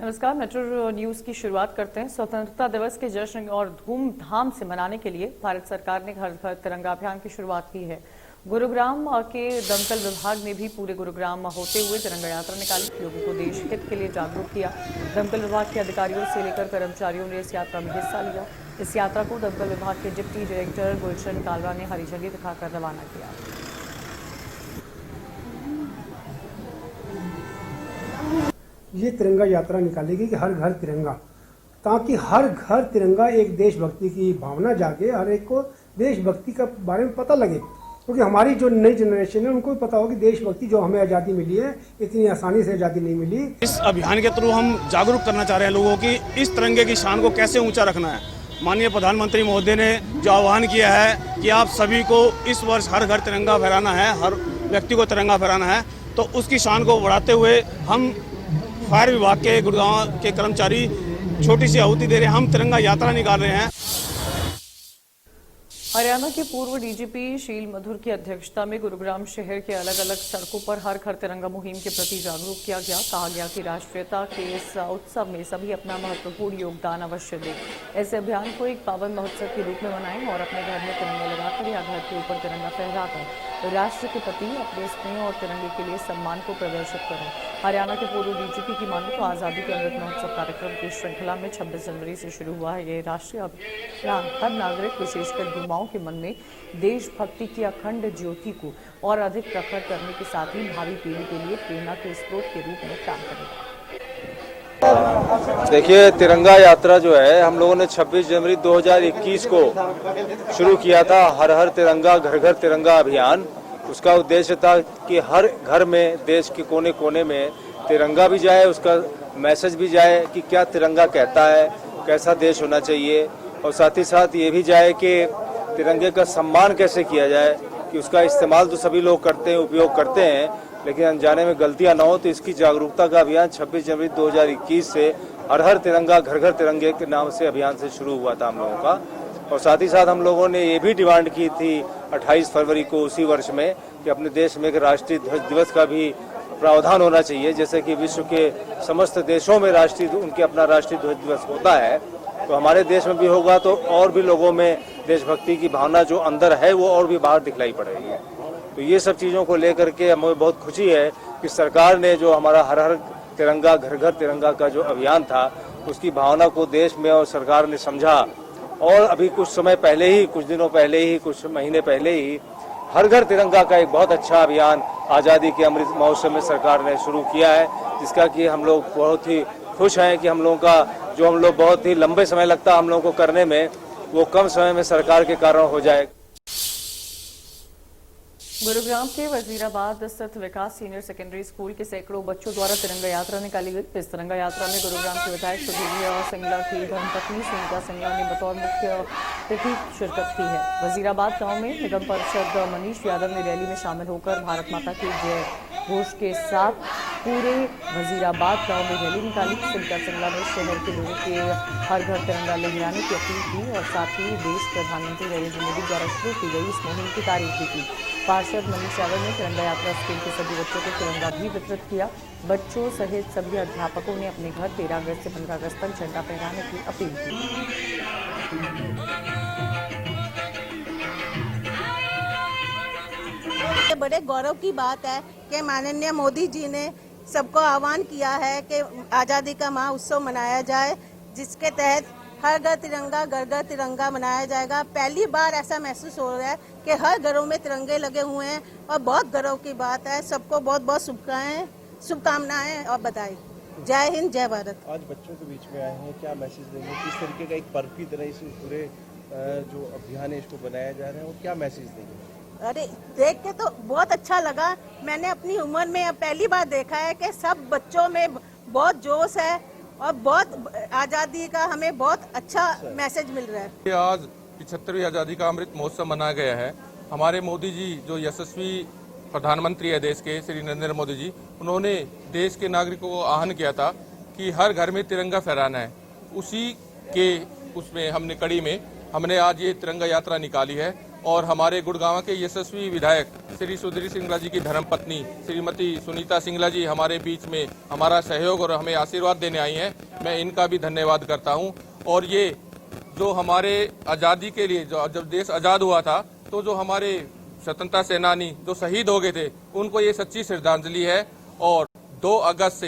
नमस्कार। Metro news की शुरुआत करते हैं। स्वतंत्रता दिवस के जश्न और धूमधाम से मनाने के लिए भारत सरकार ने घर घर तिरंगा अभियान की शुरुआत की है। गुरुग्राम के दमकल विभाग ने भी पूरे गुरुग्राम होते हुए तिरंगा यात्रा निकाली, लोगों को देश हित के लिए जागरूक किया। दमकल विभाग के अधिकारियों से लेकर कर्मचारियों ने इस यात्रा में हिस्सा लिया। इस यात्रा को दमकल विभाग के डिप्टी डायरेक्टर गुलशन कालरा ने हरी झंडी दिखाकर रवाना किया। ये तिरंगा यात्रा निकालेगी कि हर घर तिरंगा, ताकि हर घर तिरंगा एक देशभक्ति की भावना जागे, हर एक को देशभक्ति का बारे में पता लगे। क्योंकि हमारी जो नई जनरेशन है उनको भी पता हो कि देशभक्ति जो हमें आज़ादी मिली है इतनी आसानी से आज़ादी नहीं मिली। इस अभियान के थ्रू हम जागरूक करना चाह रहे हैं लोगों की इस तिरंगे की शान को कैसे ऊंचा रखना है। माननीय प्रधानमंत्री महोदय ने जो आह्वान किया है कि आप सभी को इस वर्ष हर घर तिरंगा फहराना है, हर व्यक्ति को तिरंगा फहराना है, तो उसकी शान को बढ़ाते हुए हम फायर विभाग के गुड़गांव के कर्मचारी छोटी सी आहुति दे रहे हैं। हम तिरंगा यात्रा निकाल रहे हैं। हरियाणा के पूर्व डीजीपी शील मधुर की अध्यक्षता में गुरुग्राम शहर के अलग अलग सड़कों पर हर घर तिरंगा मुहिम के प्रति जागरूक किया गया। कहा गया कि राष्ट्रीयता के इस उत्सव में सभी अपना महत्वपूर्ण योगदान अवश्य दें। ऐसे अभियान को एक पावन महोत्सव के रूप में मनाएं और अपने घर में तिरंगा लगाकर या घर के ऊपर तिरंगा फहराकर राष्ट्र के प्रति अपने स्नेह और तिरंगे के लिए सम्मान को प्रदर्शित करें। हरियाणा के पूर्व डीजीपी की माने तो आजादी के अमृत महोत्सव कार्यक्रम की श्रृंखला में 26 जनवरी से शुरू हुआ है। ये राष्ट्रीय अभियान हर नागरिक विशेषकर युवाओं के मन में देशभक्ति की अखंड ज्योति को और अधिक प्रखर करने के साथ ही भावी पीढ़ी के लिए प्रेरणा के स्रोत के रूप में काम करेगा। देखिए, तिरंगा यात्रा जो है हम लोगों ने 26 जनवरी 2021 को शुरू किया था। हर हर तिरंगा घर घर तिरंगा अभियान। उसका उद्देश्य था कि हर घर में देश के कोने कोने में तिरंगा भी जाए, उसका मैसेज भी जाए कि क्या तिरंगा कहता है, कैसा देश होना चाहिए, और साथ ही साथ ये भी जाए कि तिरंगे का सम्मान कैसे किया जाए, कि उसका इस्तेमाल तो सभी लोग करते हैं, उपयोग करते हैं, लेकिन अनजाने में गलतियां ना हो। तो इसकी जागरूकता का अभियान 26 जनवरी 2021 से हर हर तिरंगा घर घर तिरंगे के नाम से अभियान से शुरू हुआ था हम लोगों का। और साथ ही साथ हम लोगों ने ये भी डिमांड की थी 28 फरवरी को उसी वर्ष में कि अपने देश में एक राष्ट्रीय ध्वज दिवस का भी प्रावधान होना चाहिए। जैसे कि विश्व के समस्त देशों में उनके अपना राष्ट्रीय ध्वज दिवस होता है, तो हमारे देश में भी होगा तो और भी लोगों में देशभक्ति की भावना जो अंदर है वो और भी बाहर दिखलाई पड़ेगी। तो ये सब चीज़ों को लेकर के हमें बहुत खुशी है कि सरकार ने जो हमारा हर हर तिरंगा घर घर तिरंगा का जो अभियान था उसकी भावना को देश में और सरकार ने समझा। और अभी कुछ समय पहले ही, कुछ दिनों पहले ही, कुछ महीने पहले ही हर घर तिरंगा का एक बहुत अच्छा अभियान आज़ादी के अमृत महोत्सव में सरकार ने शुरू किया है, जिसका कि हम लोग बहुत ही खुश हैं कि हम लोगों का जो हम लोग बहुत ही लंबे समय लगता हम लोगों को करने में, वो कम समय में सरकार के कारण हो जाए। गुरुग्राम के वजीराबाद स्थित विकास सीनियर सेकेंडरी स्कूल के सैकड़ों बच्चों द्वारा तिरंगा यात्रा निकाली गई। इस तिरंगा यात्रा में गुरुग्राम के विधायक सुधीर सिंगला की धर्मपत्नी सुनीता सिंगला ने बतौर मुख्य अतिथि शिरकत की है। वजीराबाद गांव में निगम पार्षद मनीष यादव ने रैली में शामिल होकर भारत माता की जय घोष के साथ पूरे वजीराबाद गांव में रैली निकाली। सुनीता सिंगला ने शहर के लोगों के हर घर तिरंगा लहराने की अपील की और साथ ही देश प्रधानमंत्री नरेंद्र मोदी द्वारा शुरू की गई इस मुहिम की तारीफ भी की। पार्षद मनीष यादव ने तिरंगा यात्रा स्कूल के सभी बच्चों को तिरंगा भी वितरित किया। बच्चों सहित सभी अध्यापकों ने अपने घर 13 अगस्त से 15 अगस्त तक झंडा फहराने की अपील की। बड़े गौरव की बात है कि माननीय मोदी जी ने सबको आह्वान किया है कि आज़ादी का महोत्सव मनाया जाए, जिसके तहत हर घर तिरंगा घर घर तिरंगा मनाया जाएगा। पहली बार ऐसा महसूस हो रहा है कि हर घरों में तिरंगे लगे हुए हैं और बहुत गर्व की बात है। सबको बहुत बहुत शुभकामनाएं और बधाई। जय हिंद, जय भारत। आज बच्चों के बीच में आए हैं, क्या मैसेज देंगे, किस तरीके का एक पर्व की तरह इस पूरे जो अभियान है इसको बनाया जा रहा है, और क्या मैसेज देंगे? अरे देख के तो बहुत अच्छा लगा। मैंने अपनी उम्र में पहली बार देखा है कि सब बच्चों में बहुत जोश है और बहुत आज़ादी का हमें बहुत अच्छा मैसेज मिल रहा है। आज 75वीं आज़ादी का अमृत महोत्सव मनाया गया है। हमारे मोदी जी जो यशस्वी प्रधानमंत्री है देश के, श्री नरेंद्र मोदी जी, उन्होंने देश के नागरिकों को आह्वान किया था कि हर घर में तिरंगा फहराना है। उसी के उसमें हमने कड़ी में हमने आज ये तिरंगा यात्रा निकाली है और हमारे गुड़गांव के यशस्वी विधायक श्री सुधीर सिंगला जी की धर्मपत्नी श्रीमती सुनीता सिंगला जी हमारे बीच में हमारा सहयोग और हमें आशीर्वाद देने आई हैं। मैं इनका भी धन्यवाद करता हूं। और ये जो हमारे आज़ादी के लिए जब देश आज़ाद हुआ था तो जो हमारे स्वतंत्रता सेनानी जो शहीद हो गए थे उनको ये सच्ची श्रद्धांजलि है। और 2 अगस्त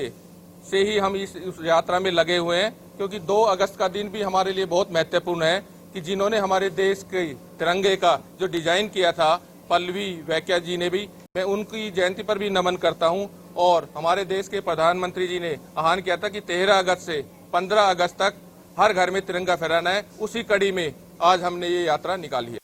से ही हम इस यात्रा में लगे हुए हैं, क्योंकि 2 अगस्त का दिन भी हमारे लिए बहुत महत्वपूर्ण है कि जिन्होंने हमारे देश के तिरंगे का जो डिजाइन किया था पल्लवी वैक्या जी ने भी, मैं उनकी जयंती पर भी नमन करता हूं। और हमारे देश के प्रधानमंत्री जी ने आह्वान किया था कि 13 अगस्त से 15 अगस्त तक हर घर में तिरंगा फहराना है। उसी कड़ी में आज हमने ये यात्रा निकाली है।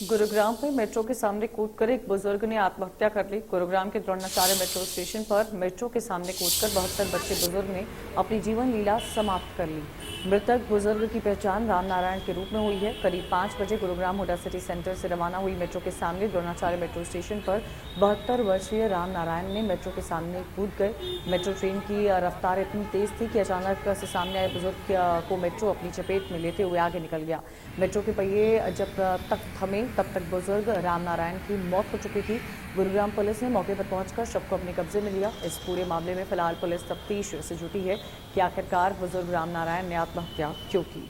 गुरुग्राम में मेट्रो के सामने कूदकर एक बुजुर्ग ने आत्महत्या कर ली। गुरुग्राम के द्रोणाचार्य मेट्रो स्टेशन पर मेट्रो के सामने कूदकर 72 बच्चे बुजुर्ग ने अपनी जीवन लीला समाप्त कर ली। मृतक बुजुर्ग की पहचान राम नारायण के रूप में हुई है। करीब 5 बजे गुरुग्राम हुडा सिटी सेंटर से रवाना हुई मेट्रो के सामने द्रोणाचार्य मेट्रो स्टेशन पर 72 वर्षीय राम नारायण ने मेट्रो के सामने कूद गए। मेट्रो ट्रेन की रफ्तार इतनी तेज थी कि अचानक से सामने आए बुजुर्ग को मेट्रो अपनी चपेट में लेते हुए आगे निकल गया। मेट्रो के पहिए जब तक थमे तब तक बुजुर्ग राम नारायण की मौत हो चुकी थी। गुरुग्राम पुलिस ने मौके पर पहुंचकर शव को अपने कब्जे में लिया। इस पूरे मामले में फिलहाल पुलिस तफ्तीश से जुटी है कि आखिरकार बुजुर्ग राम नारायण ने आत्महत्या क्यों की।